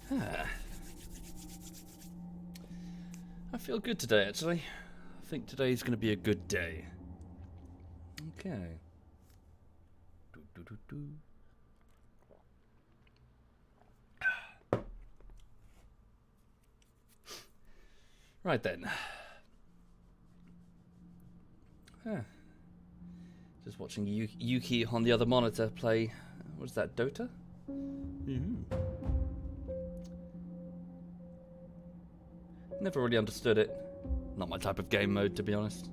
I feel good today, actually. I think today's going to be a good day. Okay. Right then. Just watching Yuki on the other monitor play. What is that, Dota? Never really understood it. Not my type of game mode, to be honest.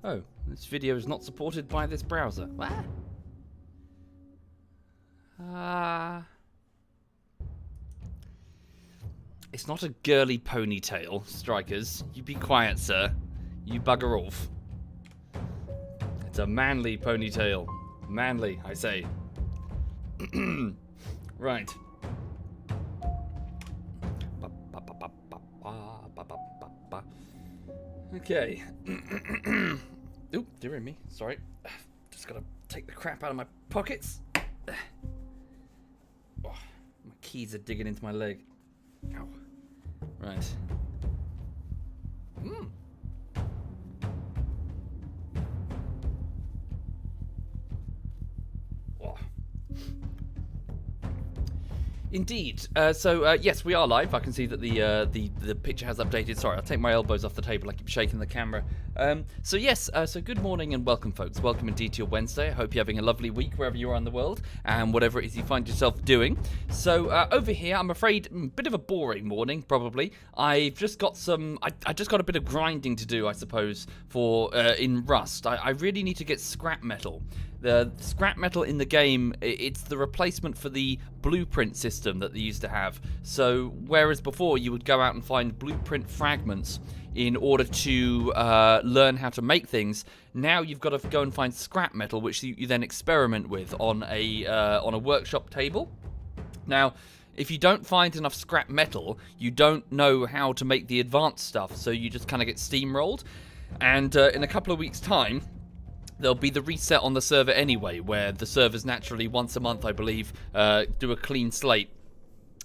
Oh, this video is not supported by this browser. What? It's not a girly ponytail, Strikers. You be quiet, sir. You bugger off. It's a manly ponytail. Manly, I say. Right. Okay. Oop, dear me. Sorry. Just gotta take the crap out of my pockets. Oh, my keys are digging into my leg. Ow. Right. Indeed. Yes, we are live. I can see that the picture has updated. Sorry, I'll take my elbows off the table. I keep shaking the camera. So good morning and welcome, folks. Welcome indeed to your Wednesday. I hope you're having a lovely week wherever you are in the world and whatever it is you find yourself doing. So over here, I'm afraid, a bit of a boring morning, probably. I've just got I just got a bit of grinding to do, I suppose, for in Rust. I really need to get scrap metal. The scrap metal in the game, it's the replacement for the blueprint system that they used to have. So whereas before you would go out and find blueprint fragments in order to learn how to make things, now you've got to go and find scrap metal, which you then experiment with on a workshop table. Now, if you don't find enough scrap metal, you don't know how to make the advanced stuff, so you just kind of get steamrolled. And in a couple of weeks' time, there'll be the reset on the server anyway, where the servers naturally once a month, I believe, do a clean slate.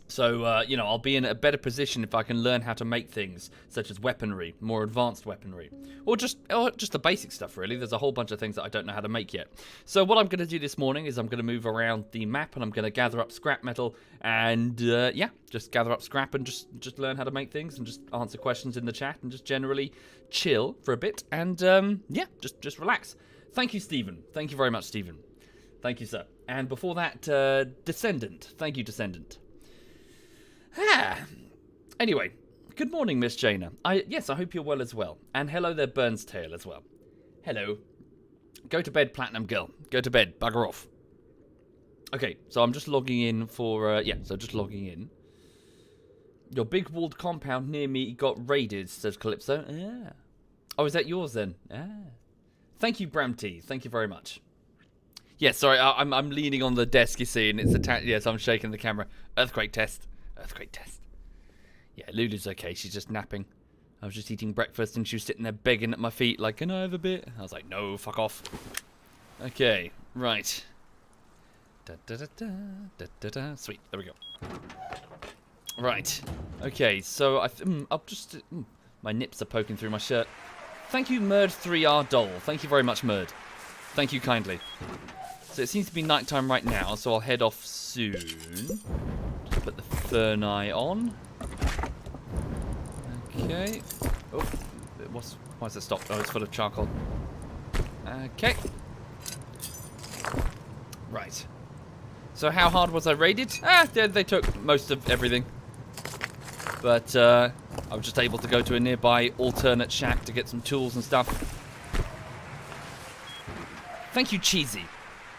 So, I'll be in a better position if I can learn how to make things, such as weaponry, more advanced weaponry. Or just the basic stuff, really. There's a whole bunch of things that I don't know how to make yet. So what I'm going to do this morning is I'm going to move around the map, and I'm going to gather up scrap metal, and, just gather up scrap and just learn how to make things, and just answer questions in the chat, and just generally chill for a bit, and, just relax. Thank you, Stephen. Thank you very much, Stephen. Thank you, sir. And before that, Descendant. Thank you, Descendant. Anyway, good morning, Miss Jaina. I hope you're well as well. And hello there, Burns Tail as well. Hello. Go to bed, Platinum Girl. Go to bed. Bugger off. Okay, so I'm just logging in for, just logging in. Your big walled compound near me got raided, says Calypso. Yeah. Oh, is that yours then? Thank you, Bramty. Thank you very much. Yeah, sorry, I'm leaning on the desk, you see, and it's attached. Yes, I'm shaking the camera. Earthquake test. Earthquake test. Yeah, Lulu's okay. She's just napping. I was just eating breakfast, and she was sitting there begging at my feet, like, can I have a bit? I was like, no, fuck off. Okay, right. Sweet, there we go. Right. Okay, so I'll just... my nips are poking through my shirt. Thank you, Murd3R Doll. Thank you very much, Murd. Thank you kindly. So it seems to be nighttime right now, so I'll head off soon. Just put the Ferni on. Okay. Oh, why is it stopped? Oh, it's full of charcoal. Okay. Right. So how hard was I raided? They took most of everything. But I was just able to go to a nearby alternate shack to get some tools and stuff. Thank you, Cheesy.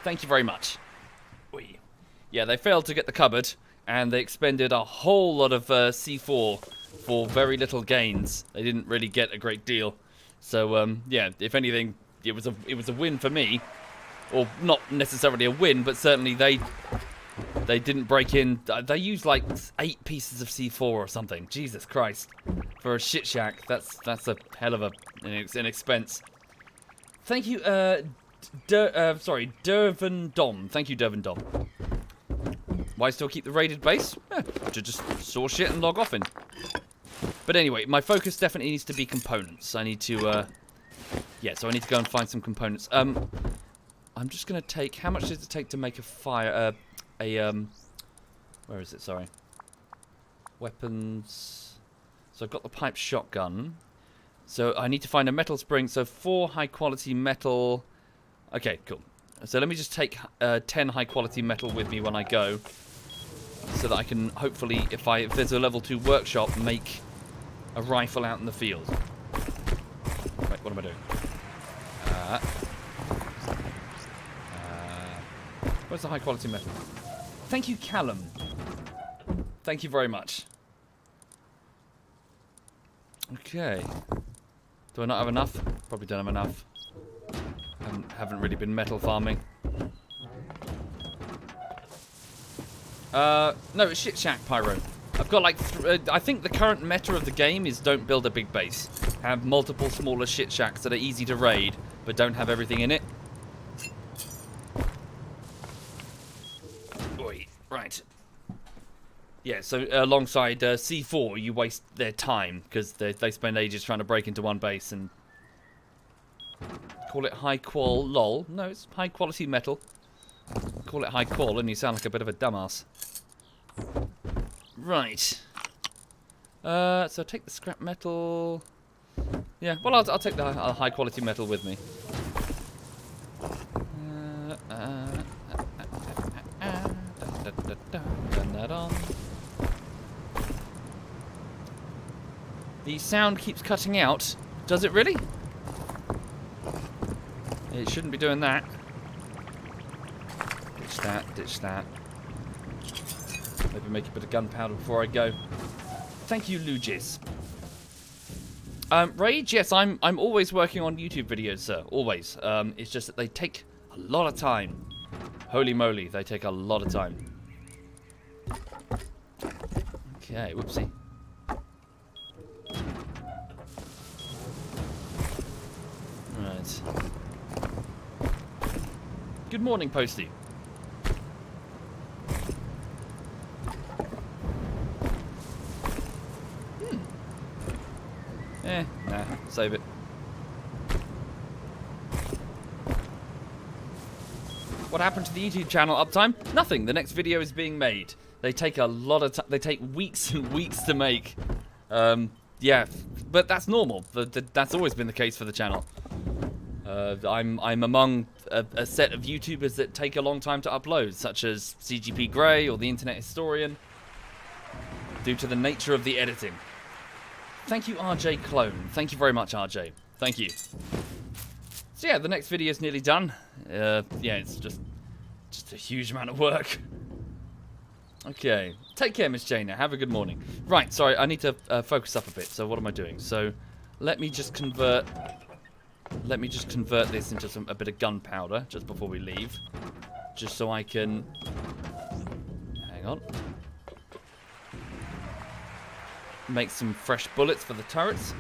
Thank you very much. Whee. Yeah, they failed to get the cupboard, and they expended a whole lot of C4 for very little gains. They didn't really get a great deal. So, yeah, if anything, it was a win for me. Or not necessarily a win, but certainly they They didn't break in. They used like 8 pieces of C4 or something. Jesus Christ. For a shit shack, that's a hell of an expense. Thank you, sorry, Dervin Dom. Thank you, Dervin Dom. Why still keep the raided base? To just saw shit and log off in. But anyway, my focus definitely needs to be components. I need to, yeah, so I need to go and find some components. I'm just gonna take, how much does it take to make a fire, where is it, sorry? Weapons. So I've got the pipe shotgun. So I need to find a metal spring, so 4 high quality metal. Okay, cool. So let me just take 10 high quality metal with me when I go. So that I can hopefully, if there's a level 2 workshop, make a rifle out in the field. Wait, what am I doing? Where's the high quality metal? Thank you, Callum. Thank you very much. Okay. Do I not have enough? Probably don't have enough. Haven't really been metal farming. No, it's shit shack, Pyro. I've got like, I think the current meta of the game is don't build a big base. Have multiple smaller shit shacks that are easy to raid, but don't have everything in it. Oi, right. Yeah, so alongside C4, you waste their time, because they spend ages trying to break into one base and... Call it high qual, lol. No, it's high quality metal. Call it high qual and you sound like a bit of a dumbass. Right. So take the scrap metal. Yeah, well, I'll take the high quality metal with me. Turn that on. The sound keeps cutting out. Does it really? It shouldn't be doing that. Ditch that, ditch that. Maybe make a bit of gunpowder before I go. Thank you, Lugis. Rage, yes, I'm always working on YouTube videos, sir. Always. It's just that they take a lot of time. Holy moly, they take a lot of time. Okay, whoopsie. Right. Good morning, Posty. Nah, save it. What happened to the YouTube channel uptime? Nothing. The next video is being made. They take a lot of time. They take weeks and weeks to make. Yeah, but that's normal. That's always been the case for the channel. I'm among a set of YouTubers that take a long time to upload, such as CGP Grey or the Internet Historian, due to the nature of the editing. Thank you, RJ Clone. Thank you very much, RJ. Thank you. So yeah, the next video is nearly done. Yeah, it's just a huge amount of work. Okay, take care, Miss Jaina. Have a good morning. Right, sorry, I need to focus up a bit. So what am I doing? So let me just convert this into a bit of gunpowder just before we leave, just so I can. Hang on. Make some fresh bullets for the turrets.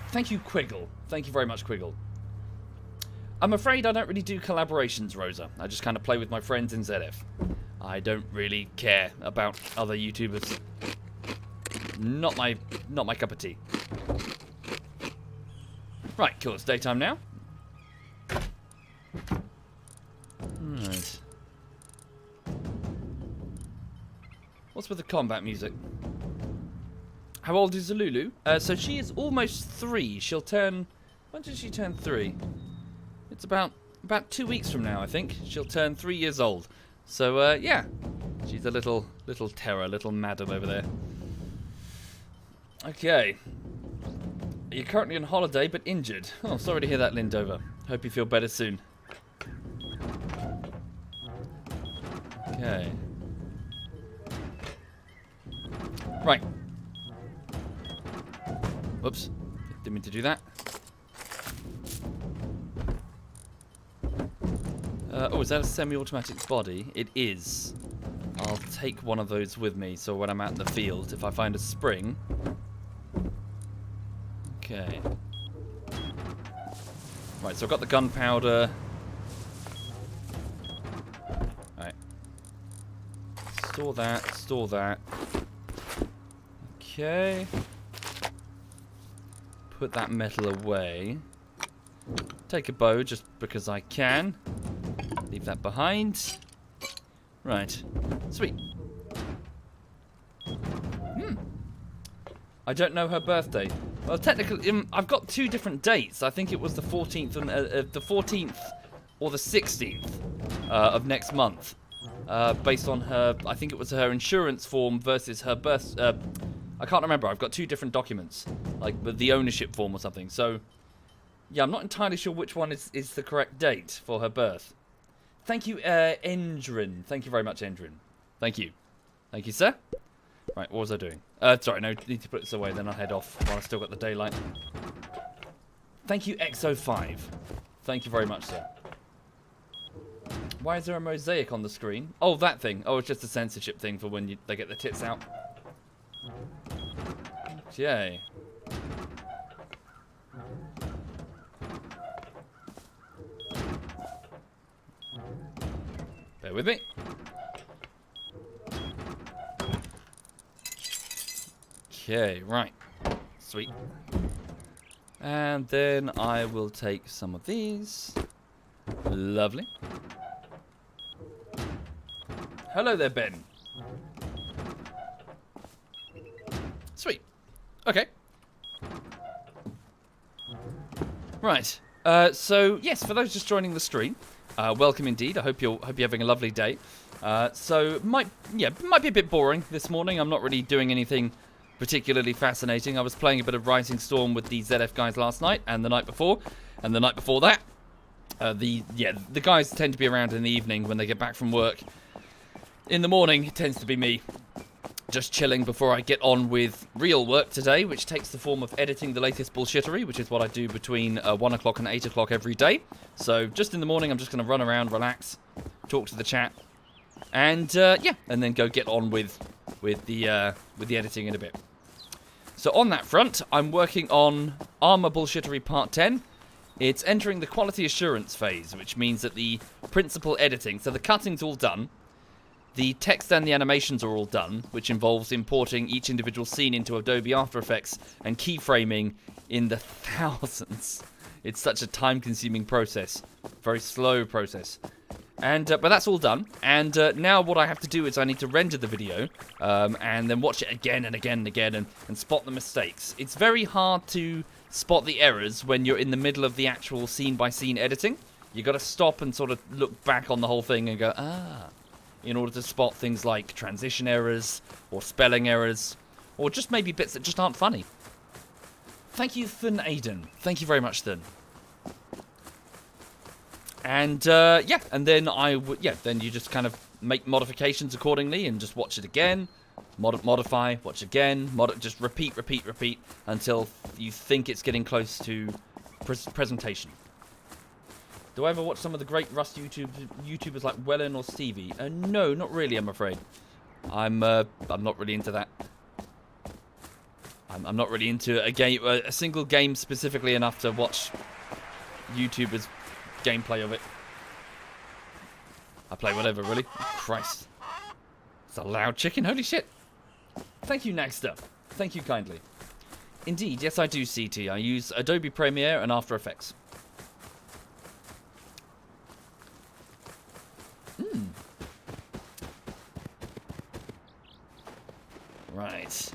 Thank you, Quiggle. Thank you very much, Quiggle. I'm afraid I don't really do collaborations, Rosa. I just kind of play with my friends in ZF. I don't really care about other YouTubers. Not my cup of tea. Right, cool. It's daytime now. Right. What's with the combat music? How old is Zalulu? So she is almost 3. She'll turn... When did she turn 3? It's about 2 weeks from now, I think. She'll turn 3 years old. So, yeah. She's a little terror, little madam over there. Okay. You're currently on holiday, but injured. Oh, sorry to hear that, Lindover. Hope you feel better soon. Okay. Right. Whoops. Didn't mean to do that. Oh, is that a semi-automatic body? It is. take one of those with me, so when I'm out in the field, if I find a spring... Okay. Right, so I've got the gunpowder. Right. Store that, store that. Okay. Put that metal away. Take a bow just because I can. Leave that behind. Right. Sweet. I don't know her birthday. Well, technically, I've got 2 different dates. I think it was the 14th and the 14th or the 16th of next month, based on her. I think it was her insurance form versus her birth. I can't remember. I've got 2 different documents, like the ownership form or something. So, yeah, I'm not entirely sure which one is the correct date for her birth. Thank you, Endrin. Thank you very much, Endrin. Thank you. Thank you, sir. Right, what was I doing? Sorry, no, need to put this away, then I'll head off while I've still got the daylight. Thank you, XO5. Thank you very much, sir. Why is there a mosaic on the screen? Oh, that thing. Oh, it's just a censorship thing for when they get the tits out. Okay. Bear with me. Okay, right. Sweet. And then I will take some of these. Lovely. Hello there, Ben. Sweet. Okay. Right. So yes, for those just joining the stream, welcome indeed. I hope you're having a lovely day. So might be a bit boring this morning. I'm not really doing anything particularly fascinating. I was playing a bit of Rising Storm with the ZF guys last night and the night before, and the night before that. The guys tend to be around in the evening when they get back from work. In the morning, it tends to be me, just chilling before I get on with real work today, which takes the form of editing the latest bullshittery, which is what I do between 1 o'clock and 8 o'clock every day. So just in the morning, I'm just going to run around, relax, talk to the chat, and and then go get on with the editing in a bit. So on that front, I'm working on Armor Bullshittery Part 10. It's entering the quality assurance phase, which means that the principal editing, so the cutting's all done, the text and the animations are all done, which involves importing each individual scene into Adobe After Effects and keyframing in the thousands. It's such a time-consuming process, very slow process. And but that's all done, and now what I have to do is I need to render the video, and then watch it again and again and again, and spot the mistakes. It's very hard to spot the errors when you're in the middle of the actual scene-by-scene editing. You got to stop and sort of look back on the whole thing and go, in order to spot things like transition errors, or spelling errors, or just maybe bits that just aren't funny. Thank you, Thun Aiden. Thank you very much, Thun. And, and then then you just kind of make modifications accordingly and just watch it again, modify, watch again, just repeat until you think it's getting close to presentation. Do I ever watch some of the great Rust YouTubers like Wellen or Stevie? No, not really, I'm afraid. I'm not really into that. I'm not really into a single game specifically enough to watch YouTubers gameplay of it. I play whatever, really. Christ. It's a loud chicken, holy shit. Thank you, Naxter. Thank you kindly. Indeed, yes I do, CT. I use Adobe Premiere and After Effects. Right.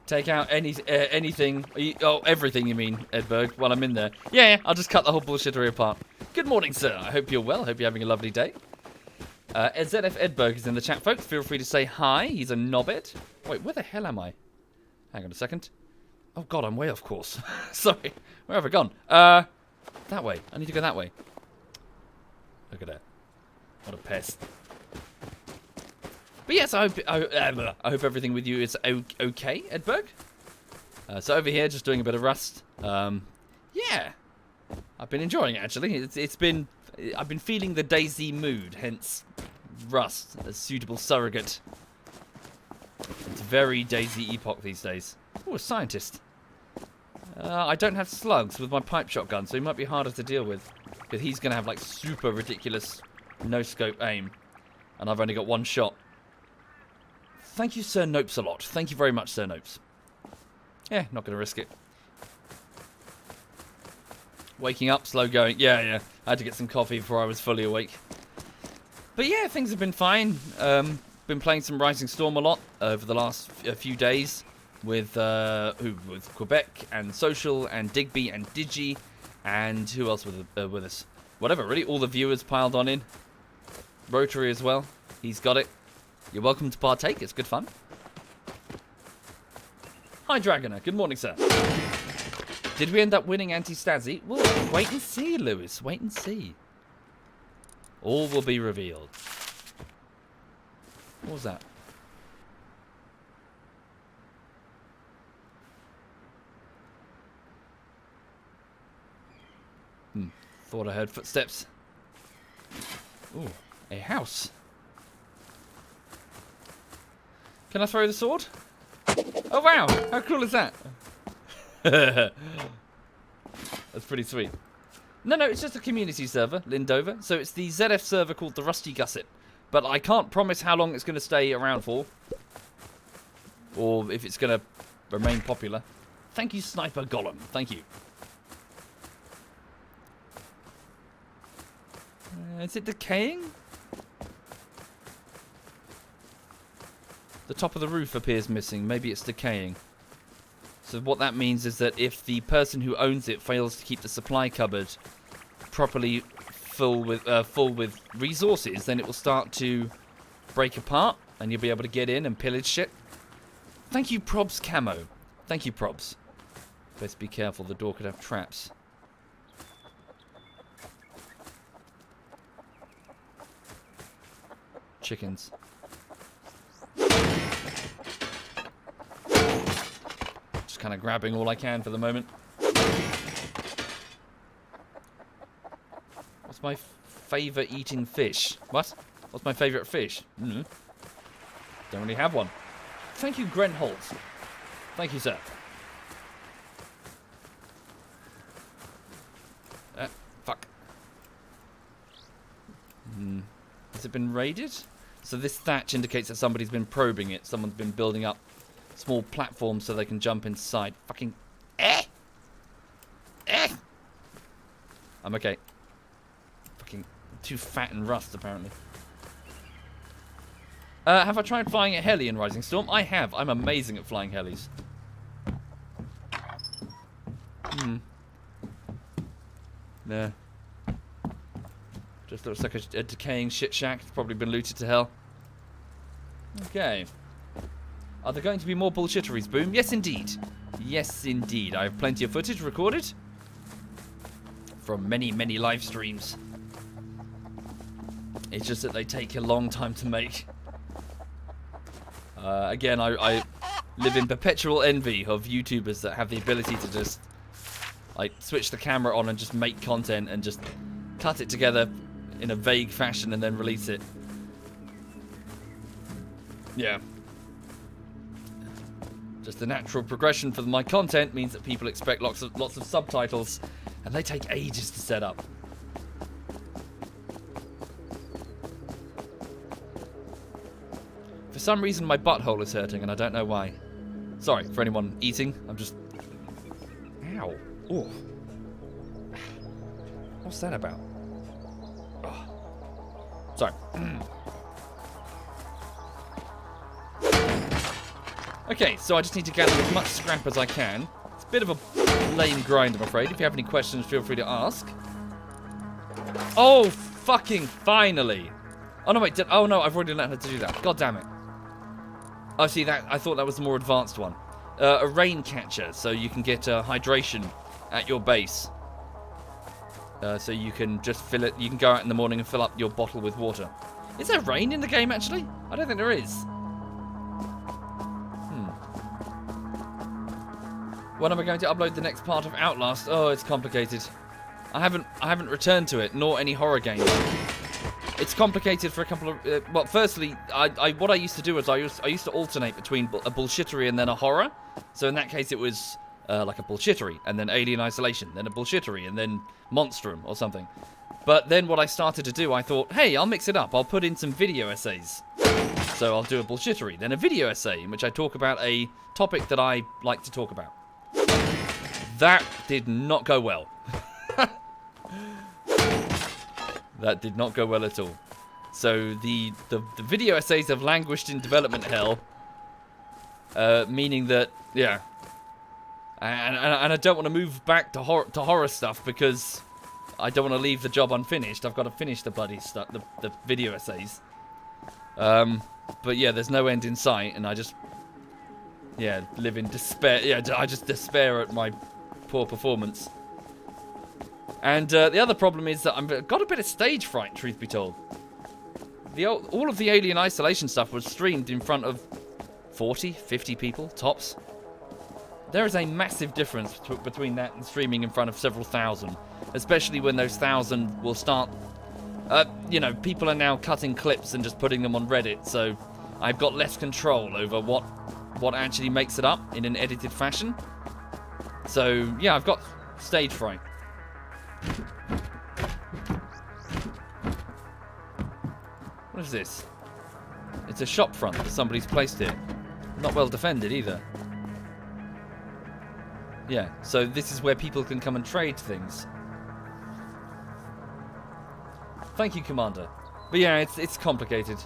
Take out anything. Everything, you mean, Edberg, while I'm in there. Yeah, I'll just cut the whole bullshittery apart. Good morning, sir. I hope you're well. Hope you're having a lovely day. ZF Edberg is in the chat, folks. Feel free to say hi. He's a knobhead. Wait, where the hell am I? Hang on a second. Oh, God, I'm way off course. Sorry. Where have I gone? That way. I need to go that way. Look at that. What a pest. But yes, I hope everything with you is okay, Edberg. So over here, just doing a bit of Rust. Yeah, I've been enjoying it actually. I've been feeling the DayZ mood, hence rust, a suitable surrogate. It's very Daisy Epoch these days. Oh, a scientist. I don't have slugs with my pipe shotgun, so he might be harder to deal with. Because he's going to have, like, super ridiculous no-scope aim. And I've only got one shot. Thank you, Sir Nopes, a lot. Thank you very much, Sir Nopes. Yeah, not going to risk it. Waking up, slow going. Yeah. I had to get some coffee before I was fully awake. But yeah, things have been fine. Been playing some Rising Storm a lot over the last few days. With Quebec and Social and Digby and Digi. And who else with us? Whatever, really. All the viewers piled on in. Rotary as well. He's got it. You're welcome to partake. It's good fun. Hi, Dragoner. Good morning, sir. Did we end up winning anti-Stasi? Well, wait and see, Lewis. Wait and see. All will be revealed. What was that? Thought I heard footsteps. Ooh, a house. Can I throw the sword? Oh wow, how cool is that? That's pretty sweet. No, it's just a community server, Lindover. So it's the ZF server called the Rusty Gusset. But I can't promise how long it's going to stay around for. Or if it's going to remain popular. Thank you, Sniper Golem. Thank you. Is it decaying? The top of the roof appears missing. Maybe it's decaying. So what that means is that if the person who owns it fails to keep the supply cupboard properly full with resources, then it will start to break apart, and you'll be able to get in and pillage shit. Thank you, Probs Camo. Thank you, Probs. Best be careful. The door could have traps. Chickens. Just kind of grabbing all I can for the moment. What's my favourite eating fish? What? What's my favourite fish? Don't really have one. Thank you, Gren Holt. Thank you, sir. Fuck. Has it been raided? So this thatch indicates that somebody's been probing it. Someone's been building up small platforms so they can jump inside. Fucking... I'm okay. Fucking too fat and rust, apparently. Have I tried flying a heli in Rising Storm? I have. I'm amazing at flying helis. Nah. Just looks like a decaying shit shack. It's probably been looted to hell. Okay. Are there going to be more bullshitteries, Boom? Yes, indeed. Yes, indeed. I have plenty of footage recorded. From many, many live streams. It's just that they take a long time to make. Again, I live in perpetual envy of YouTubers that have the ability to just like switch the camera on and just make content and just cut it together in a vague fashion and then release it. Yeah. Just the natural progression for my content means that people expect lots of subtitles, and they take ages to set up. For some reason, my butthole is hurting, and I don't know why. Sorry for anyone eating. I'm just... Ow. Ooh. What's that about? Oh. Sorry. Okay, so I just need to gather as much scrap as I can. It's a bit of a lame grind, I'm afraid. If you have any questions, feel free to ask. Oh, fucking finally. Oh, no, wait. Oh, no, I've already learned how to do that. God damn it. Oh, see, that I thought that was the more advanced one. A rain catcher, so you can get hydration at your base. So you can just fill it. You can go out in the morning and fill up your bottle with water. Is there rain in the game, actually? I don't think there is. When am I going to upload the next part of Outlast? Oh, it's complicated. I haven't returned to it, nor any horror games. It's complicated for a couple of... well, firstly, what I used to do is I used to alternate between a bullshittery and then a horror. So in that case, it was like a bullshittery, and then Alien Isolation, then a bullshittery, and then Monstrum or something. But then what I started to do, I thought, hey, I'll mix it up. I'll put in some video essays. So I'll do a bullshittery, then a video essay in which I talk about a topic that I like to talk about. That did not go well. That did not go well at all. So the video essays have languished in development hell. Meaning that, yeah. And I don't want to move back to horror stuff because I don't want to leave the job unfinished. I've got to finish the bloody stuff, the video essays. But yeah, there's no end in sight, and I just, yeah, live in despair. Yeah, I just despair at my poor performance. And the other problem is that I've got a bit of stage fright, truth be told. All of the Alien Isolation stuff was streamed in front of 40, 50 people, tops. There is a massive difference between that and streaming in front of several thousand. Especially when those thousand will start... you know, people are now cutting clips and just putting them on Reddit, so I've got less control over what actually makes it up in an edited fashion. So, yeah, I've got stage fright. What is this? It's a shop front that somebody's placed here. Not well defended either. Yeah, so this is where people can come and trade things. Thank you, Commander. But yeah, it's complicated.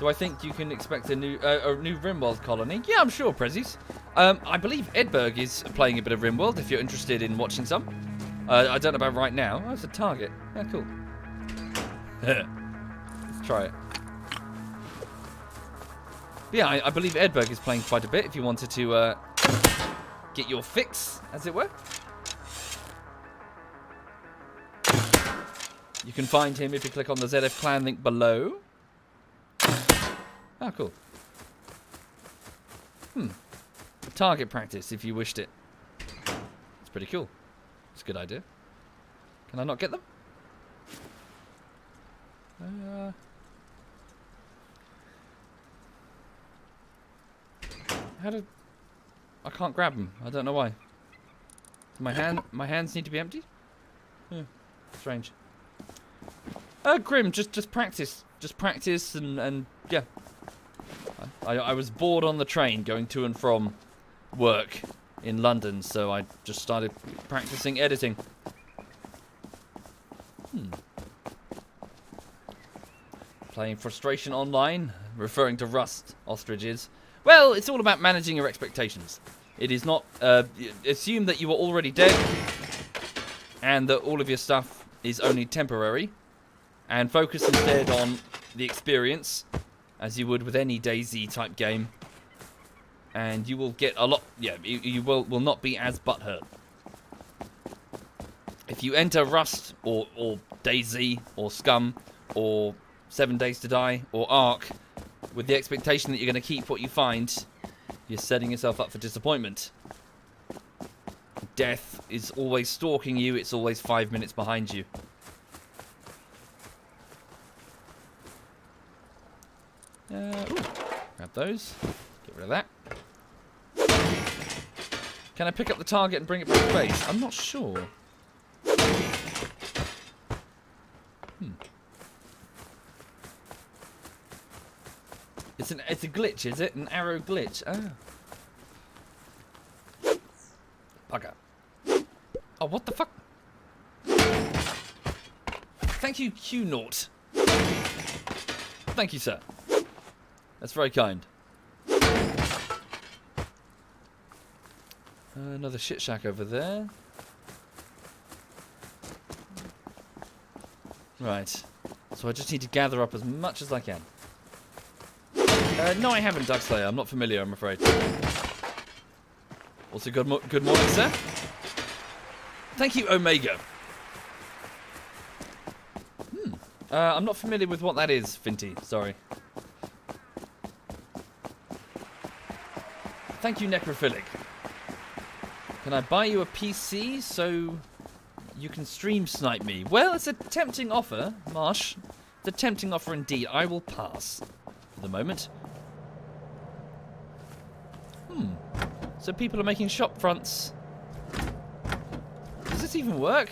Do I think you can expect a new RimWorld colony? Yeah, I'm sure, Prezzies. I believe Edberg is playing a bit of RimWorld, if you're interested in watching some. I don't know about right now. Oh, it's a target. Yeah, cool. Let's try it. But yeah, I believe Edberg is playing quite a bit, if you wanted to get your fix, as it were. You can find him if you click on the ZF Clan link below. Oh, cool. Target practice, if you wished it. It's pretty cool. It's a good idea. Can I not get them? How do... I can't grab them. I don't know why. My hands need to be empty? Strange. Grim, just practice. Just practice and yeah. I was bored on the train going to and from work in London, so I just started practicing editing. Playing Frustration Online, referring to Rust, ostriches. Well, it's all about managing your expectations. It is not... assume that you are already dead, and that all of your stuff is only temporary, and focus instead on the experience, as you would with any DayZ type game, and you will get a lot... Yeah, you will not be as butthurt. If you enter Rust, or DayZ, or Scum, or 7 Days to Die, or Ark, with the expectation that you're going to keep what you find, you're setting yourself up for disappointment. Death is always stalking you, it's always 5 minutes behind you. Ooh, grab those. Get rid of that. Can I pick up the target and bring it back to base? I'm not sure. It's a glitch, is it? An arrow glitch. Ah. Bugger. Oh, what the fuck? Thank you, Q-Naught. Thank you, sir. That's very kind. Another shit shack over there. Right. So I just need to gather up as much as I can. No, I haven't, Darkslayer. I'm not familiar, I'm afraid. Also, good morning, sir. Thank you, Omega. I'm not familiar with what that is, Finty. Sorry. Thank you, Necrophilic. Can I buy you a PC so You can stream snipe me. Well, it's a tempting offer, Marsh. It's a tempting offer indeed. I will pass for the moment. So people are making shop fronts. Does this even work?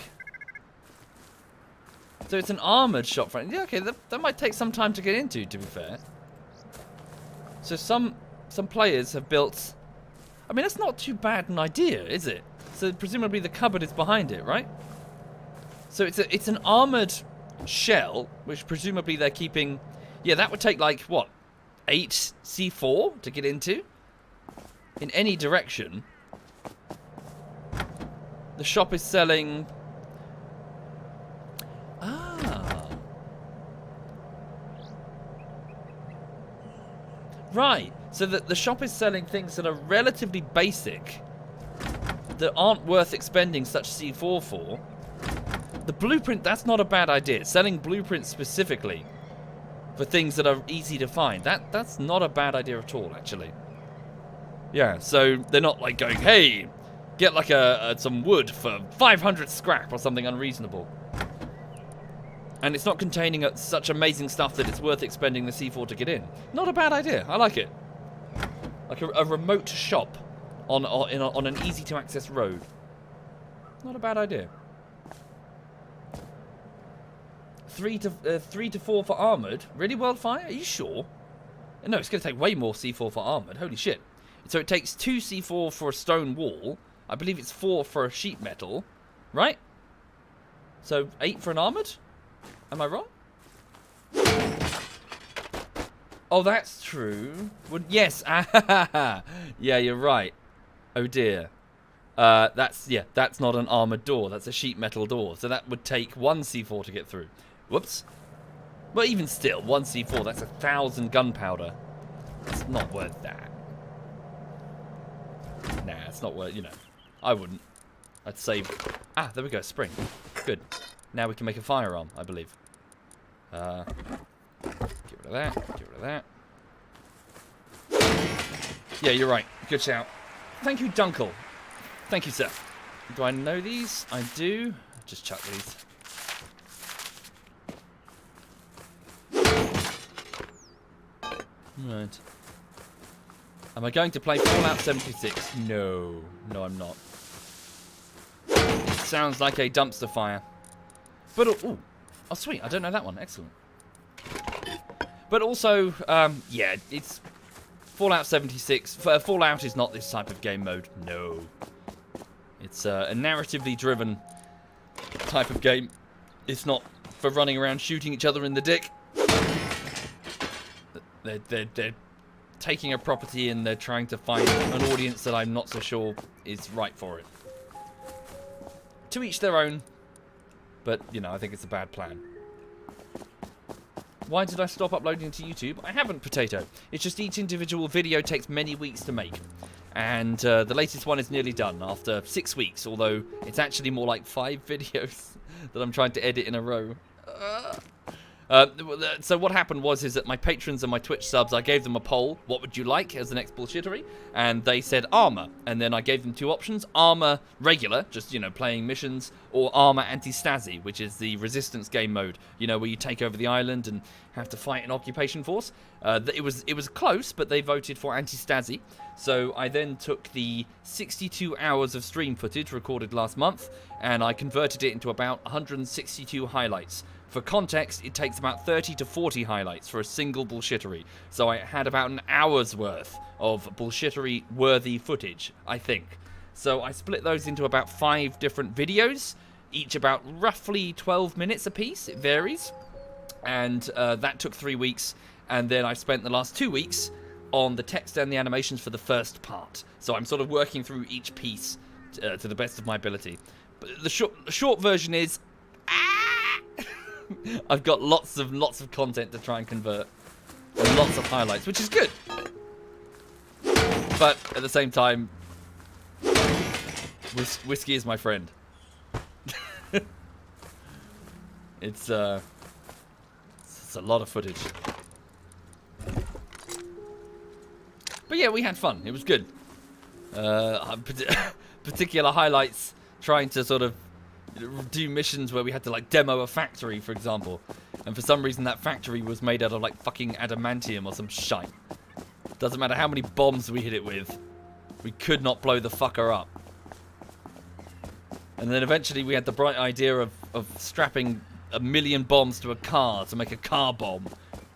So it's an armoured shop front. Yeah, okay, that might take some time to get into, to be fair. So some players have built... I mean, that's not too bad an idea, is it? So presumably the cupboard is behind it, right? So it's an armoured shell, which presumably they're keeping... Yeah, that would take, like, what? 8 C4 to get into? In any direction. The shop is selling... Right, so that the shop is selling things that are relatively basic, that aren't worth expending such C4 for. The blueprint, that's not a bad idea. Selling blueprints specifically for things that are easy to find, that's not a bad idea at all, actually. Yeah, so they're not like going, hey, get like some wood for 500 scrap or something unreasonable. And it's not containing such amazing stuff that it's worth expending the C4 to get in. Not a bad idea. I like it. Like a remote shop on an easy-to-access road. Not a bad idea. 3 to 4 for armoured. Really, Wildfire? Are you sure? No, it's going to take way more C4 for armoured. Holy shit. So it takes 2 C4 for a stone wall. I believe it's 4 for a sheet metal. Right? So 8 for an armoured? Am I wrong? Oh, that's true. Well, yes. Yeah, you're right. Oh dear. That's not an armored door. That's a sheet metal door. So that would take 1 C4 to get through. Whoops. But even still, 1 C4, that's 1,000 gunpowder. That's not worth that. Nah, it's not worth, I wouldn't. I'd save... Ah, there we go, spring. Good. Now we can make a firearm, I believe. Get rid of that. Get rid of that. Yeah, you're right. Good shout. Thank you, Dunkel. Thank you, sir. Do I know these? I do. Just chuck these. Right. Am I going to play Fallout 76? No. No, I'm not. It sounds like a dumpster fire. But, oh, sweet. I don't know that one. Excellent. But also, yeah, it's Fallout 76. Fallout is not this type of game mode. No. It's a narratively driven type of game. It's not for running around shooting each other in the dick. They're taking a property and they're trying to find an audience that I'm not so sure is right for it. To each their own. But, I think it's a bad plan. Why did I stop uploading to YouTube? I haven't, Potato. It's just each individual video takes many weeks to make. And the latest one is nearly done after 6 weeks, although it's actually more like 5 videos that I'm trying to edit in a row. So what happened was that my patrons and my Twitch subs, I gave them a poll, what would you like as the next bullshittery? And they said armor. And then I gave them 2 options, armor regular, just, playing missions, or armor anti-Stasi, which is the resistance game mode, where you take over the island and have to fight an occupation force. It was close, but they voted for anti-Stasi. So I then took the 62 hours of stream footage recorded last month, and I converted it into about 162 highlights. For context, it takes about 30 to 40 highlights for a single bullshittery. So I had about an hour's worth of bullshittery-worthy footage, I think. So I split those into about 5 different videos, each about roughly 12 minutes apiece. It varies. And that took 3 weeks. And then I spent the last 2 weeks on the text and the animations for the first part. So I'm sort of working through each piece to the best of my ability. But the short version is... I've got lots of content to try and convert, and lots of highlights, which is good. But at the same time, whiskey is my friend. It's a lot of footage. But yeah, we had fun. It was good. Particular highlights, trying to sort of do missions where we had to like demo a factory, for example, and for some reason that factory was made out of like fucking adamantium or some shite. Doesn't matter how many bombs we hit it with, we could not blow the fucker up. And then eventually we had the bright idea of strapping 1,000,000 bombs to a car to make a car bomb,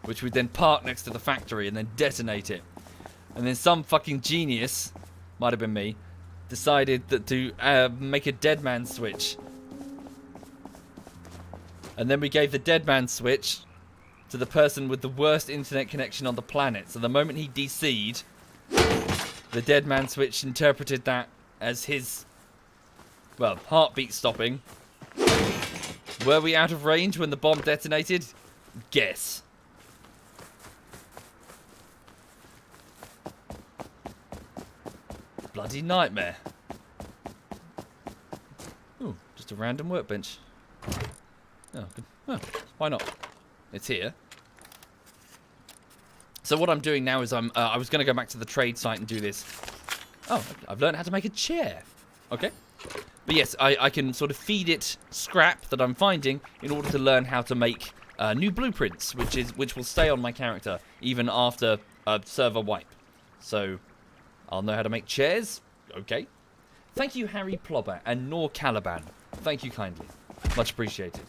which we'd then park next to the factory and then detonate it. And then some fucking genius, might have been me, decided that to make a dead man switch. And then we gave the dead man switch to the person with the worst internet connection on the planet. So the moment he DC'd, the dead man switch interpreted that as his, well, heartbeat stopping. Were we out of range when the bomb detonated? Guess. Bloody nightmare. Ooh, just a random workbench. Oh, good. Oh, why not? It's here. So what I'm doing now is I was going to go back to the trade site and do this. Oh, I've learned how to make a chair. Okay. But yes, I can sort of feed it scrap that I'm finding in order to learn how to make new blueprints, which will stay on my character even after a server wipe. So I'll know how to make chairs. Okay. Thank you, Harry Plobber and Nor Caliban. Thank you kindly. Much appreciated.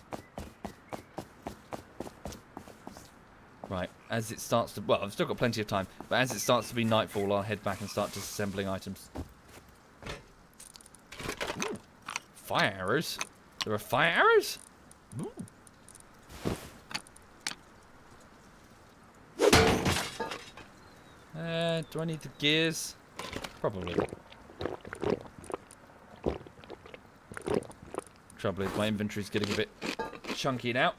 Right, as it starts to... Well, I've still got plenty of time, but as it starts to be nightfall, I'll head back and start disassembling items. Ooh, fire arrows? There are fire arrows? Ooh. Do I need the gears? Probably. Trouble is, my inventory's getting a bit chunky now.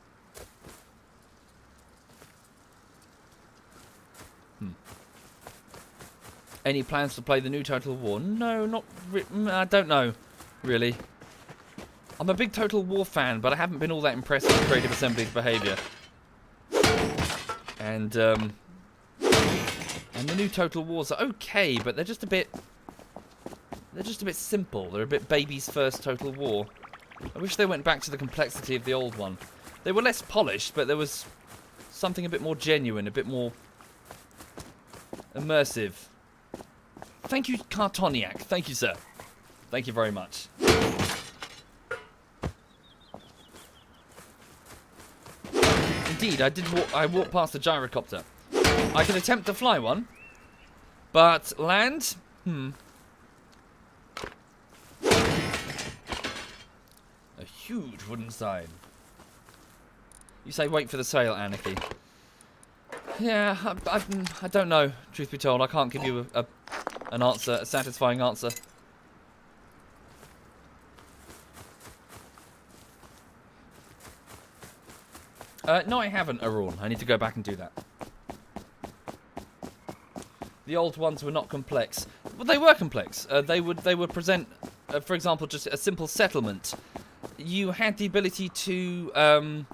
Any plans to play the new Total War? No, not I don't know, really. I'm a big Total War fan, but I haven't been all that impressed with Creative Assembly's behaviour. And the new Total Wars are okay, but they're just a bit simple. They're a bit baby's first Total War. I wish they went back to the complexity of the old one. They were less polished, but there was something a bit more genuine, a bit more immersive. Thank you, Cartoniac. Thank you, sir. Thank you very much. Indeed, I walked past a gyrocopter. I could attempt to fly one, but land? A huge wooden sign. You say wait for the sale, Anarchy. Yeah, I don't know, truth be told. I can't give you an answer, a satisfying answer. No, I haven't, Arun. I need to go back and do that. The old ones were not complex. Well, they were complex. They would present, for example, just a simple settlement. You had the ability to,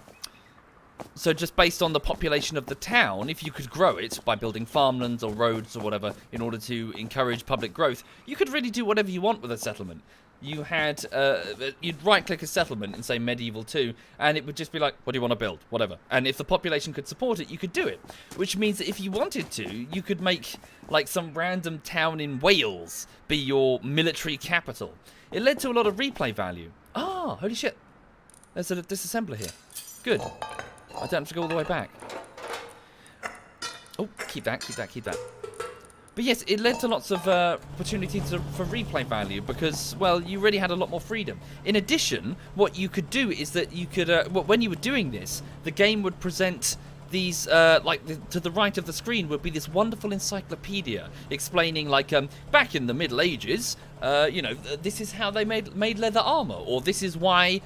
so just based on the population of the town, if you could grow it by building farmlands or roads or whatever in order to encourage public growth, you could really do whatever you want with a settlement. You had, you'd right-click a settlement in, say, Medieval 2, and it would just be like, what do you want to build? Whatever. And if the population could support it, you could do it. Which means that if you wanted to, you could make, like, some random town in Wales be your military capital. It led to a lot of replay value. Ah, holy shit. There's a disassembler here. Good. I don't have to go all the way back. Oh, keep that, keep that, keep that. But yes, it led to lots of opportunities for replay value because, well, you really had a lot more freedom. In addition, what you could do is that you could, when you were doing this, the game would present these, to the right of the screen would be this wonderful encyclopedia explaining, like, back in the Middle Ages, you know, this is how they made leather armor, or this is why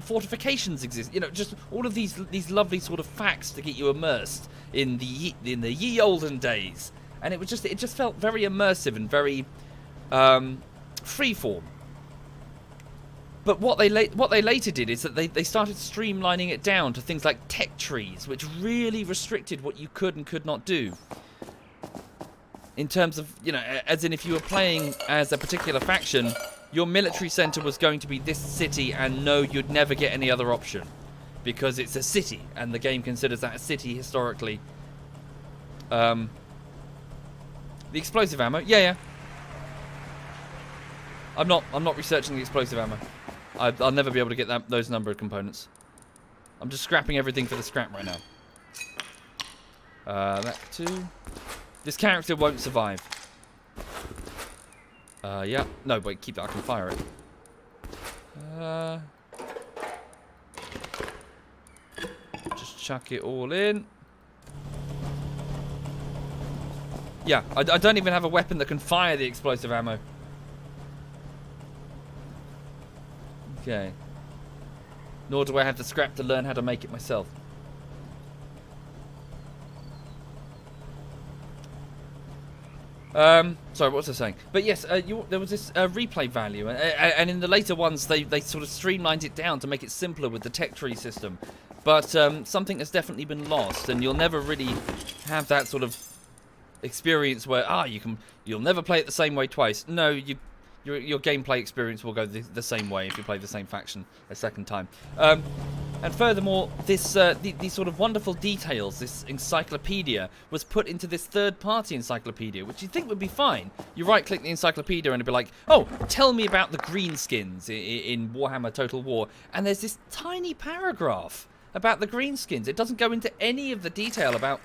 fortifications exist. You know, just all of these lovely sort of facts to get you immersed in the ye olden days. And it just felt very immersive and very freeform. But what they later did is that they started streamlining it down to things like tech trees, which really restricted what you could and could not do. In terms of, you know, as in if you were playing as a particular faction, your military center was going to be this city, and no, you'd never get any other option. Because it's a city, and the game considers that a city historically. The explosive ammo, yeah. I'm not researching the explosive ammo. I'll never be able to get those number of components. I'm just scrapping everything for the scrap right now. That too. This character won't survive. Yeah. No, wait, keep that. I can fire it. Just chuck it all in. Yeah, I don't even have a weapon that can fire the explosive ammo. Okay. Nor do I have the scrap to learn how to make it myself. Sorry, what was I saying? But yes, there was this replay value, and in the later ones, they sort of streamlined it down to make it simpler with the tech tree system. But something has definitely been lost, and you'll never really have that sort of experience where you'll never play it the same way twice. No, your gameplay experience will go the same way if you play the same faction a second time. And furthermore, these sort of wonderful details, this encyclopedia, was put into this third-party encyclopedia, which you'd think would be fine. You right-click the encyclopedia and it'd be like, oh, tell me about the greenskins in Warhammer Total War. And there's this tiny paragraph about the greenskins. It doesn't go into any of the detail about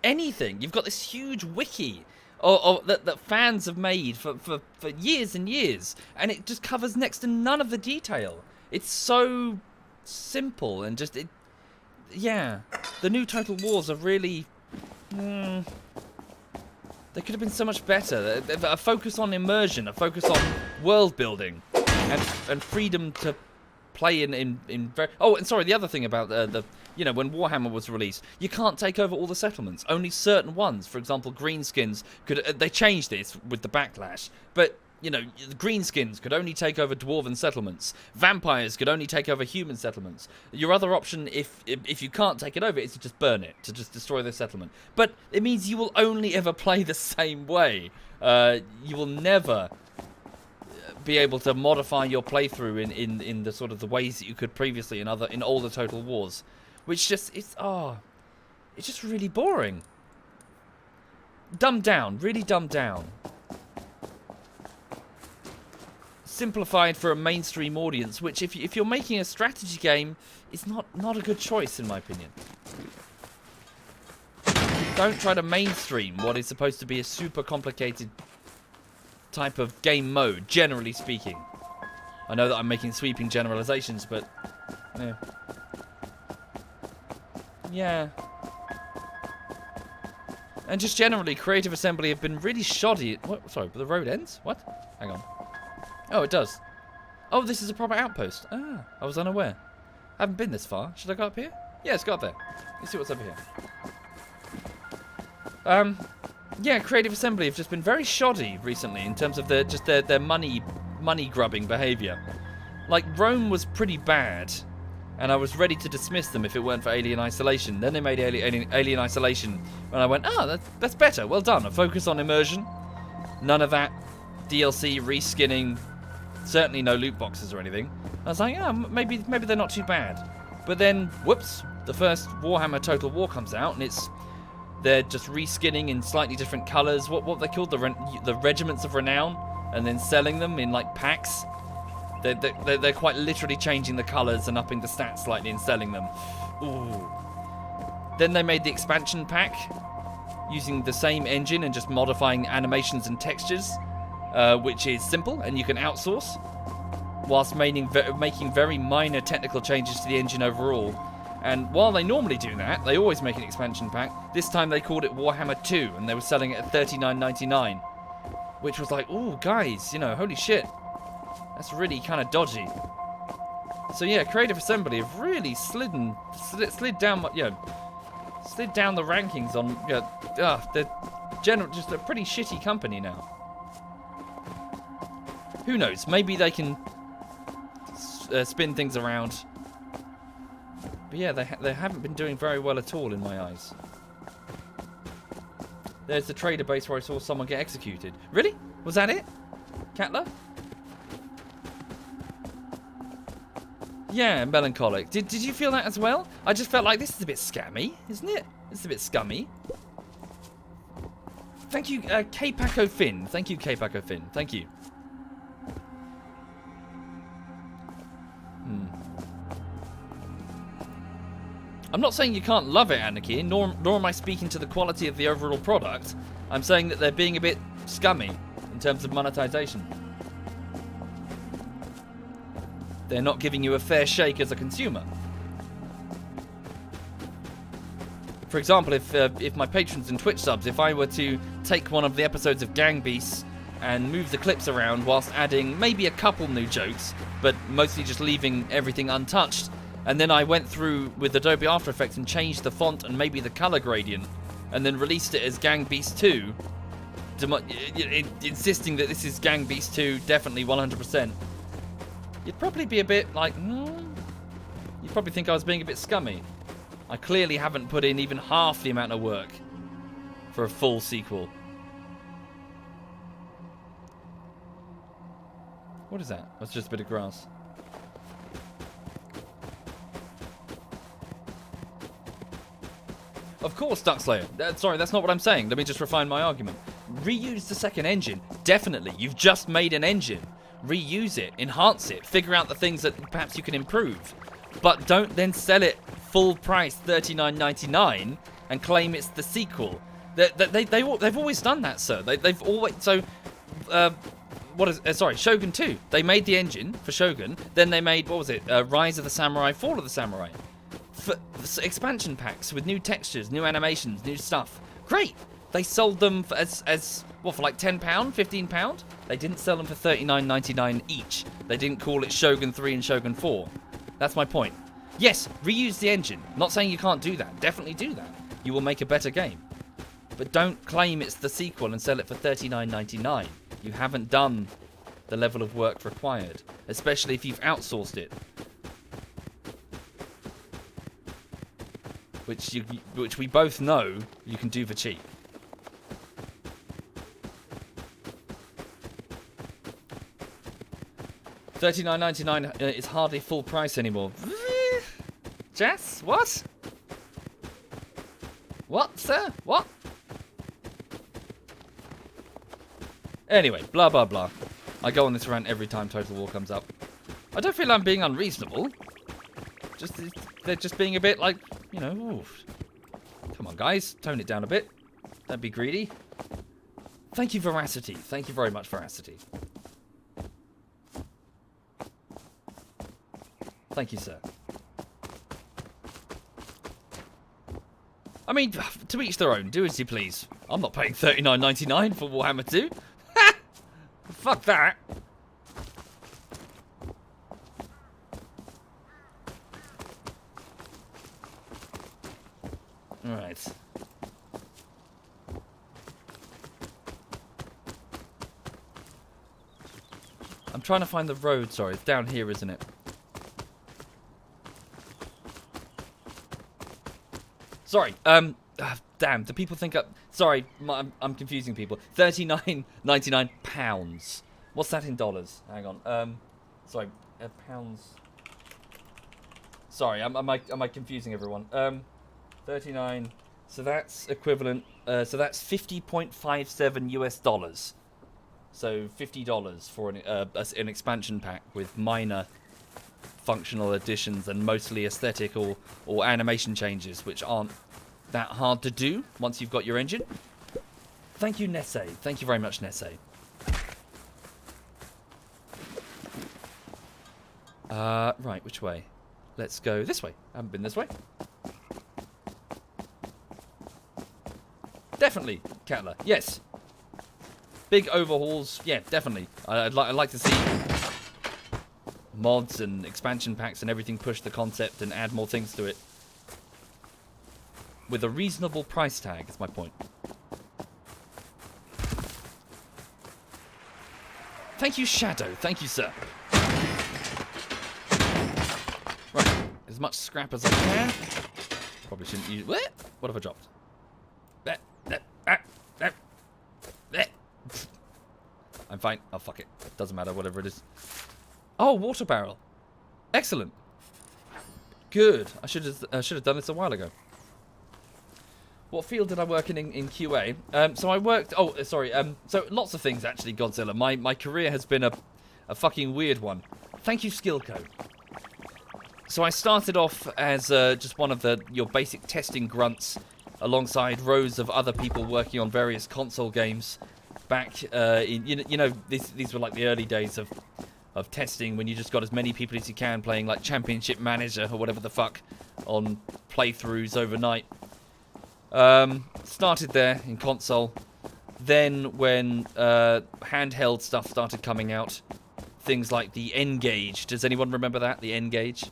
anything. You've got this huge wiki that fans have made for years and years, and it just covers next to none of the detail. It's so simple and just yeah. The new Total Wars are really they could have been so much better. A focus on immersion, a focus on world building, and freedom to play in very. Oh, and sorry, the other thing about the when Warhammer was released, you can't take over all the settlements. Only certain ones, for example, greenskins could. They changed this with the backlash, but the greenskins could only take over dwarven settlements. Vampires could only take over human settlements. Your other option, if you can't take it over, is to just burn it, to just destroy the settlement. But it means you will only ever play the same way. You will never be able to modify your playthrough in the sort of the ways that you could previously in all the Total Wars, which just it's just really boring. Dumbed down, really dumbed down. Simplified for a mainstream audience, which if you're making a strategy game, is not a good choice in my opinion. Don't try to mainstream what is supposed to be a super complicated type of game mode, generally speaking. I know that I'm making sweeping generalizations, but yeah. And just generally, Creative Assembly have been really shoddy. What? Sorry, but the road ends? What? Hang on. Oh, it does. Oh, this is a proper outpost. Ah, I was unaware. I haven't been this far. Should I go up here? Yeah, let's go up there. Let's see what's over here. Yeah, Creative Assembly have just been very shoddy recently in terms of their money grubbing behaviour. Like, Rome was pretty bad, and I was ready to dismiss them if it weren't for Alien Isolation. Then they made Alien Isolation, and I went, that's better. Well done. A focus on immersion. None of that DLC reskinning. Certainly no loot boxes or anything. I was like, maybe they're not too bad. But then, whoops, the first Warhammer Total War comes out, and they're just reskinning in slightly different colours. What they called the Regiments of Renown, and then selling them in like packs. They're quite literally changing the colours and upping the stats slightly and selling them. Ooh. Then they made the expansion pack using the same engine and just modifying animations and textures, which is simple and you can outsource, whilst making very minor technical changes to the engine overall. And while they normally do that, they always make an expansion pack. This time they called it Warhammer 2, and they were selling it at $39.99, which was like, ooh, guys, holy shit, that's really kind of dodgy. So yeah, Creative Assembly have really slid down the rankings on. They're just a pretty shitty company now. Who knows? Maybe they can spin things around. But yeah, they haven't been doing very well at all in my eyes. There's the trader base where I saw someone get executed. Really? Was that it? Catler? Yeah, melancholic. Did you feel that as well? I just felt like this is a bit scammy, isn't it? It's a bit scummy. Thank you, K-Paco Finn. Thank you, K-Paco Finn. Thank you. I'm not saying you can't love it, Anarchy, nor am I speaking to the quality of the overall product. I'm saying that they're being a bit scummy in terms of monetization. They're not giving you a fair shake as a consumer. For example, if my patrons and Twitch subs, if I were to take one of the episodes of Gang Beasts and move the clips around whilst adding maybe a couple new jokes, but mostly just leaving everything untouched, and then I went through with Adobe After Effects and changed the font and maybe the color gradient, and then released it as Gang Beast 2, insisting that this is Gang Beast 2, definitely 100%, you'd probably be a bit like, you'd probably think I was being a bit scummy. I clearly haven't put in even half the amount of work for a full sequel. What is that? That's just a bit of grass. Of course, Duckslayer. Sorry, that's not what I'm saying. Let me just refine my argument. Reuse the second engine. Definitely. You've just made an engine. Reuse it. Enhance it. Figure out the things that perhaps you can improve. But don't then sell it full price $39.99 and claim it's the sequel. They've always done that, sir. They've always... So, Shogun 2. They made the engine for Shogun. Then they made, Rise of the Samurai, Fall of the Samurai. For expansion packs with new textures, new animations, new stuff. Great. They sold them for for like £10, £15? They didn't sell them for $39.99 each. They didn't call it Shogun 3 and Shogun 4. That's my point. Yes, reuse the engine. Not saying you can't do that. Definitely do that. You will make a better game. But don't claim it's the sequel and sell it for $39.99. You haven't done the level of work required, especially if you've outsourced it. Which we both know you can do for cheap. $39.99 is hardly full price anymore. Jess, what? What, sir? What? Anyway, blah blah blah. I go on this rant every time Total War comes up. I don't feel I'm being unreasonable. They're just being a bit like, you know, ooh. Come on, guys, tone it down a bit. Don't be greedy. Thank you, Veracity. Thank you very much, Veracity. Thank you, sir. I mean, to each their own. Do as you please. I'm not paying $39.99 for Warhammer 2. Ha! Fuck that. Alright. I'm trying to find the road, sorry. It's down here, isn't it? Sorry, damn, do people think sorry, I'm confusing people. £39.99. What's that in dollars? Hang on. Sorry, pounds. Sorry, am I confusing everyone? 39. So that's equivalent. So that's 50.57 US dollars. So $50 for an expansion pack with minor functional additions and mostly aesthetic or animation changes, which aren't that hard to do once you've got your engine. Thank you, Nesse. Thank you very much, Nesse. Right, which way? Let's go this way. I haven't been this way. Definitely, Catler. Yes. Big overhauls. Yeah, definitely. I'd like to see mods and expansion packs and everything push the concept and add more things to it. With a reasonable price tag, is my point. Thank you, Shadow. Thank you, sir. Right. As much scrap as I can. Probably shouldn't use... What have I dropped? I'm fine. Oh, fuck it. Doesn't matter, whatever it is. Oh, water barrel. Excellent. Good. I should have done this a while ago. What field did I work in QA? So I worked... Oh, sorry. So lots of things, actually, Godzilla. My career has been a fucking weird one. Thank you, Skill Code. So I started off as just one of your basic testing grunts alongside rows of other people working on various console games back in... You know, these were like the early days of testing when you just got as many people as you can playing like Championship Manager or whatever the fuck on playthroughs overnight. Started there in console. Then when handheld stuff started coming out, things like the N-Gage. Does anyone remember that? The N-Gage?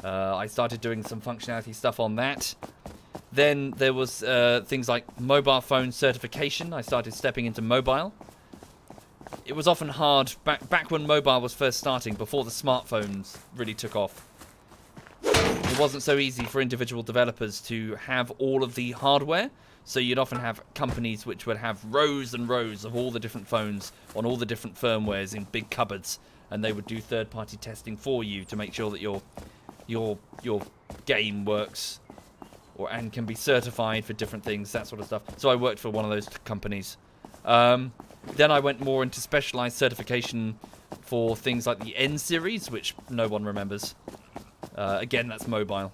I started doing some functionality stuff on that. Then there was things like mobile phone certification. I started stepping into mobile. It was often hard back when mobile was first starting, before the smartphones really took off. It wasn't so easy for individual developers to have all of the hardware, so you'd often have companies which would have rows and rows of all the different phones on all the different firmwares in big cupboards, and they would do third-party testing for you to make sure that your game works and can be certified for different things, that sort of stuff. So I worked for one of those companies. Then I went more into specialized certification for things like the N series, which no one remembers. Again, that's mobile.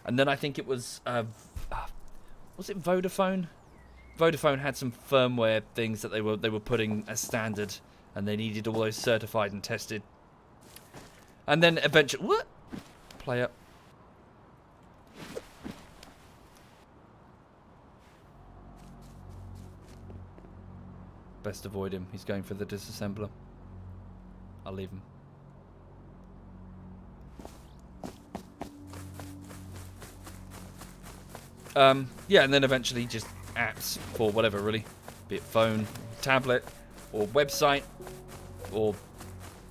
And then I think it was it Vodafone? Vodafone had some firmware things that they were putting as standard, and they needed all those certified and tested. And then eventually, what? Play up. Best avoid him. He's going for the disassembler. I'll leave him. Yeah, and then eventually just apps for whatever, really. Be it phone, tablet, or website, or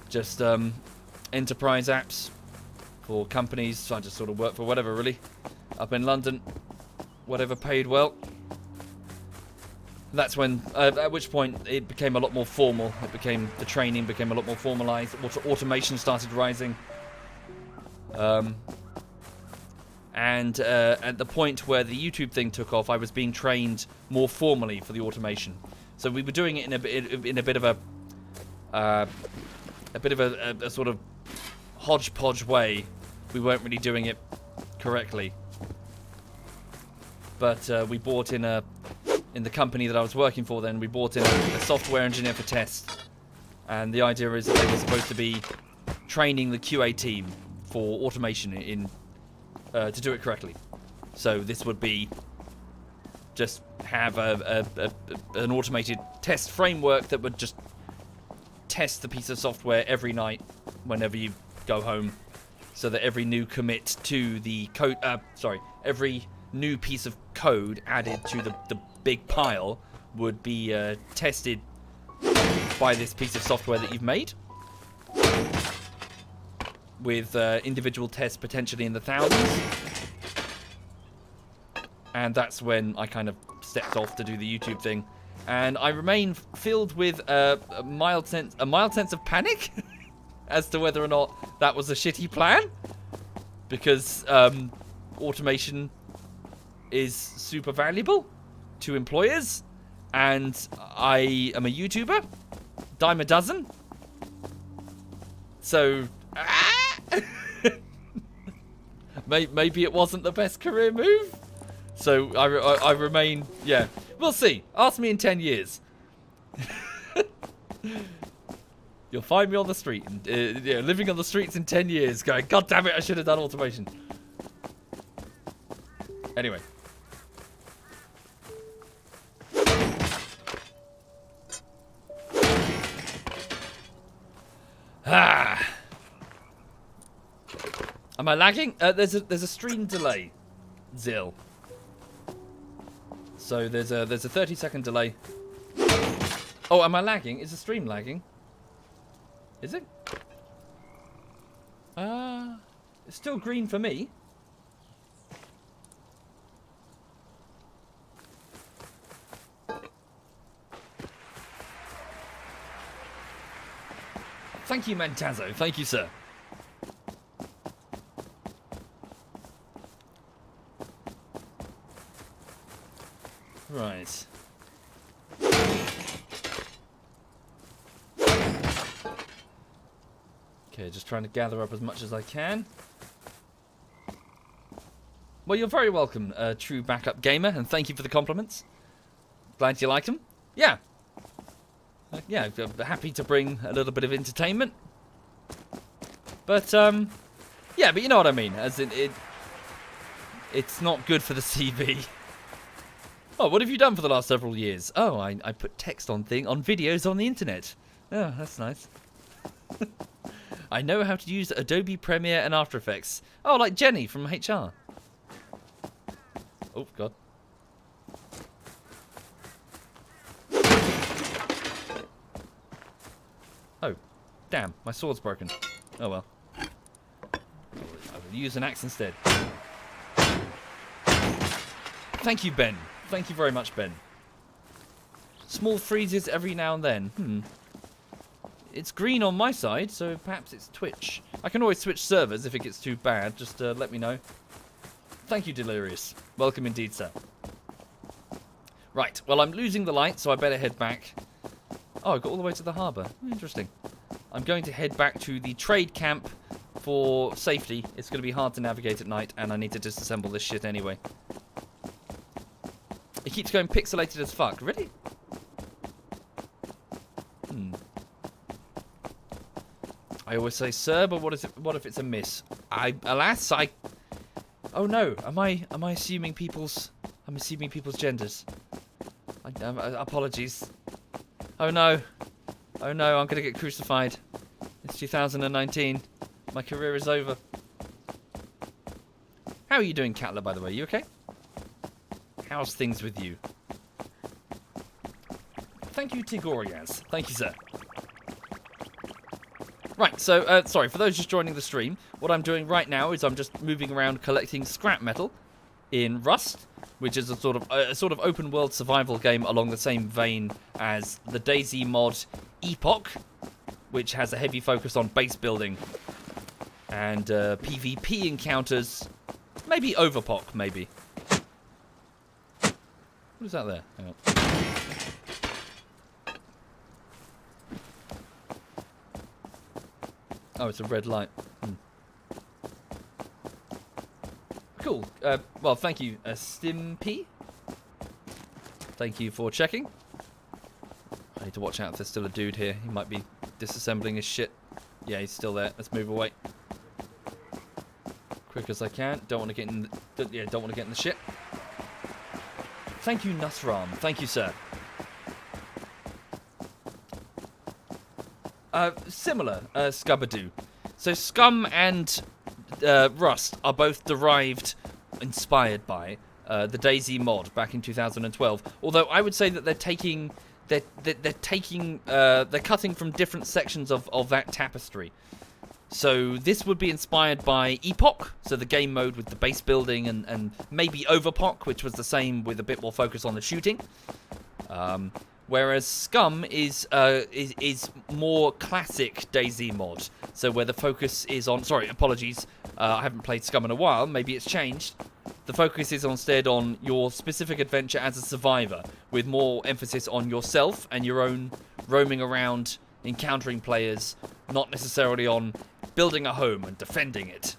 just enterprise apps for companies. So I just sort of work for whatever, really. Up in London, whatever paid well. That's when, at which point, it became a lot more formal. The training became a lot more formalized. Automation started rising. And at the point where the YouTube thing took off, I was being trained more formally for the automation. So we were doing it in a bit of a sort of hodgepodge way. We weren't really doing it correctly. But we brought in in the company that I was working for then, we brought in a software engineer for test. And the idea is that they were supposed to be training the QA team for automation to do it correctly. So this would be just have an automated test framework that would just test the piece of software every night whenever you go home, so that every new commit to the code, every new piece of code added to the big pile would be tested by this piece of software that you've made, with individual tests potentially in the thousands. And that's when I kind of stepped off to do the YouTube thing, and I remain filled with a mild sense of panic as to whether or not that was a shitty plan, because automation is super valuable to employers, and I am a YouTuber, dime a dozen. So maybe it wasn't the best career move. So I remain, yeah. We'll see. Ask me in 10 years. You'll find me on the street, living on the streets in 10 years, going, God damn it, I should have done automation. Anyway. Am I lagging? There's a stream delay, Zill. So there's a 30-second delay. Oh, am I lagging? Is the stream lagging? Is it? It's still green for me. Thank you, Mentazzo. Thank you, sir. Right. Okay, just trying to gather up as much as I can. Well, you're very welcome, true backup gamer, and thank you for the compliments. Glad you liked them. Yeah. Yeah, happy to bring a little bit of entertainment. But, yeah, but you know what I mean. As in, it's not good for the CV. Oh, what have you done for the last several years? Oh, I put text on videos on the internet. Oh, that's nice. I know how to use Adobe Premiere and After Effects. Oh, like Jenny from HR. Oh, God. Oh, damn, my sword's broken. Oh, well. I will use an axe instead. Thank you, Ben. Thank you very much, Ben. Small freezes every now and then. It's green on my side, so perhaps it's Twitch. I can always switch servers if it gets too bad. Just let me know. Thank you, Delirious. Welcome indeed, sir. Right, well, I'm losing the light, so I better head back. Oh, I got all the way to the harbour. Interesting. I'm going to head back to the trade camp for safety. It's going to be hard to navigate at night, and I need to disassemble this shit anyway. It keeps going pixelated as fuck. Really? I always say sir, but what if it's a miss? Alas, oh no, am I assuming people's genders? Apologies. Oh no, I'm gonna get crucified. It's 2019. My career is over. How are you doing, Catler, by the way? You okay? How's things with you? Thank you, Tigorias. Thank you, sir. Right, so, sorry, for those just joining the stream, what I'm doing right now is I'm just moving around collecting scrap metal in Rust, which is a sort of open-world survival game along the same vein as the DayZ mod Epoch, which has a heavy focus on base building and PvP encounters. Maybe Overpoch, maybe. What is that there? Hang on. Oh, it's a red light. Cool. Well, thank you, Stimpy. Thank you for checking. I need to watch out if there's still a dude here. He might be disassembling his shit. Yeah, he's still there. Let's move away. Quick as I can. Don't want to get in. Don't want to get in the shit. Thank you, Nasram. Thank you, sir. Similar, Scubadoo. So Scum and Rust are both inspired by the DayZ mod back in 2012. Although I would say that they're cutting from different sections of that tapestry. So this would be inspired by Epoch, so the game mode with the base building, and maybe Overpoch, which was the same with a bit more focus on the shooting. Whereas Scum is more classic DayZ mod, so where the focus is on... Sorry, apologies, I haven't played Scum in a while, maybe it's changed. The focus is instead on your specific adventure as a survivor, with more emphasis on yourself and your own roaming around, encountering players, not necessarily on building a home and defending it.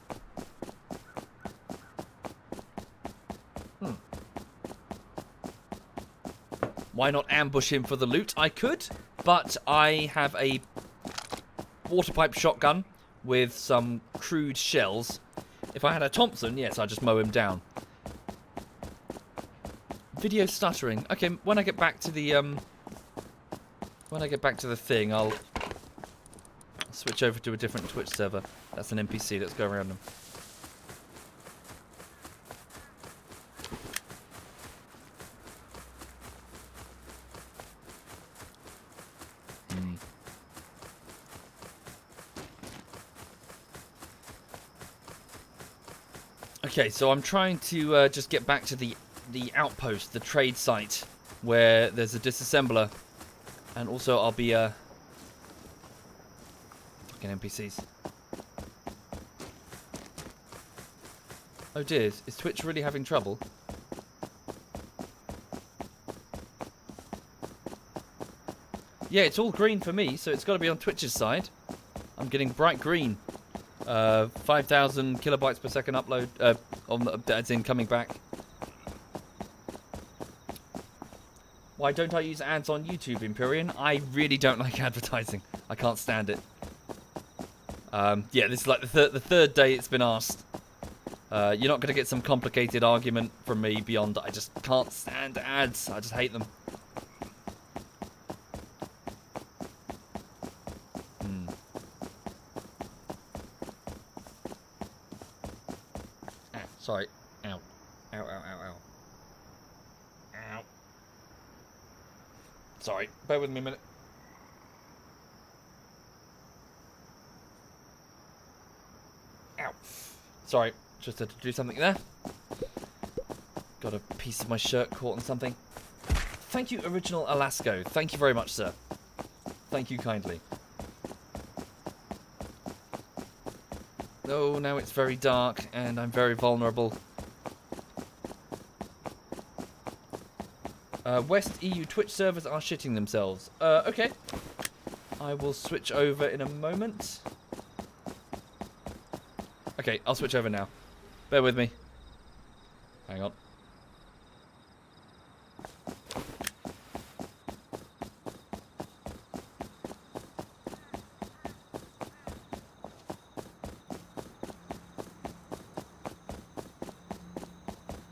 Why not ambush him for the loot? I could, but I have a water pipe shotgun with some crude shells. If I had a Thompson, yes, I'd just mow him down. Video stuttering. Okay, when I get back to the thing, I'll switch over to a different Twitch server. That's an NPC. Let's go around them. Okay, so I'm trying to just get back to the outpost, the trade site, where there's a disassembler, and also I'll be fucking NPCs. Oh dear, is Twitch really having trouble? Yeah, it's all green for me, so it's got to be on Twitch's side. I'm getting bright green. 5,000 kilobytes per second upload. That's in coming back. Why don't I use ads on YouTube, Empyrean? I really don't like advertising. I can't stand it. Yeah, this is like the third day it's been asked. You're not going to get some complicated argument from me beyond I just can't stand ads. I just hate them. Ow, sorry. Ow. Ow, ow, ow, ow. Ow. Sorry. Bear with me a minute. Ow. Sorry. Just had to do something there. Got a piece of my shirt caught on something. Thank you, Original Alasco. Thank you very much, sir. Thank you kindly. Oh, now it's very dark and I'm very vulnerable. West EU Twitch servers are shitting themselves. Okay. I will switch over in a moment. Okay, I'll switch over now. Bear with me. Hang on.